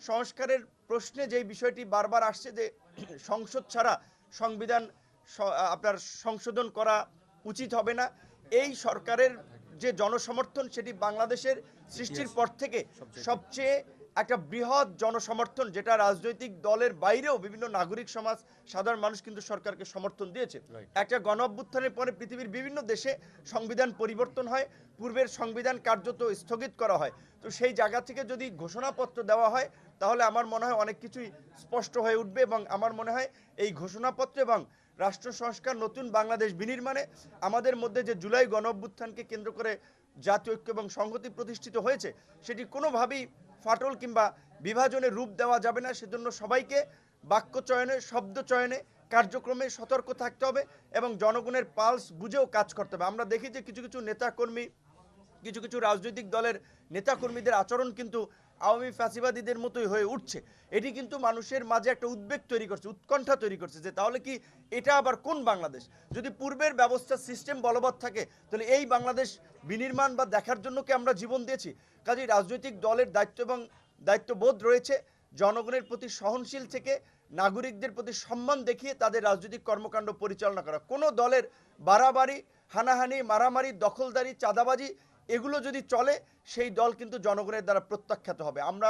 সংস্কারের প্রশ্নে যেই বিষয়টি বারবার আসছে যে সংসদ ছাড়া সংবিধান আপনার সংশোধন করা উচিত হবে না, এই সরকারের যে জনসমর্থন সেটি বাংলাদেশের সৃষ্টির পর থেকে সবচেয়ে একটা বৃহৎ জনসমর্থন, যেটা রাজনৈতিক দলের বাইরেও বিভিন্ন নাগরিক সমাজ, সাধারণ মানুষ কিন্তু সরকারকে সমর্থন দিয়েছে। একটা গণ অভ্যুত্থানের পরে পৃথিবীর বিভিন্ন দেশে সংবিধান পরিবর্তন হয়, পূর্বের সংবিধান কার্যত স্থগিত করা হয়। তো সেই জায়গা থেকে যদি ঘোষণাপত্র দেওয়া হয় তাহলে আমার মনে হয় অনেক কিছুই স্পষ্ট হয়ে উঠবে, এবং আমার মনে হয় এই ঘোষণাপত্র এবং রাষ্ট্র সংস্কার নতুন বাংলাদেশ বিনির্মাণে আমাদের মধ্যে যে জুলাই গণ অভ্যুত্থানকে কেন্দ্র করে জাতীয় ঐক্য এবং সংহতি প্রতিষ্ঠিত হয়েছে, সেটি কোনোভাবেই ফাটল কিংবা বিভাজনের রূপ দেওয়া যাবে না। সেজন্য সবাইকে বাক্য চয়নে, শব্দ চয়নে, কার্যক্রমে সতর্ক থাকতে হবে এবং জনগণের পালস বুঝেও কাজ করতে হবে। আমরা দেখি যে কিছু কিছু নেতাকর্মী, কিছু কিছু রাজনৈতিক দলের নেতাকর্মীদের আচরণ কিন্তু আওয়ামী ফ্যাসিবাদীদের মতোই হয়ে উঠছে। এটি কিন্তু মানুষের মাঝে একটা উদ্বেগ তৈরি করছে, উৎকণ্ঠা তৈরি করছে যে তাহলে কি এটা আবার কোন বাংলাদেশ? যদি পূর্বের ব্যবস্থা সিস্টেম বলবৎ থাকে তাহলে এই বাংলাদেশ বিনির্মাণ বা দেখার জন্য কি আমরা জীবন দিয়েছি? কাজেই রাজনৈতিক দলের দায়িত্ব এবং দায়িত্ববোধ রয়েছে জনগণের প্রতি সহনশীল থেকে নাগরিকদের প্রতি সম্মান দেখিয়ে তাদের রাজনৈতিক কর্মকাণ্ড পরিচালনা করা। কোনো দলের বাড়াবাড়ি, হানাহানি, মারামারি, দখলদারি, চাঁদাবাজি এগুলো যদি চলে সেই দল কিন্তু জনগণের দ্বারা প্রত্যাখ্যাত হবে। আমরা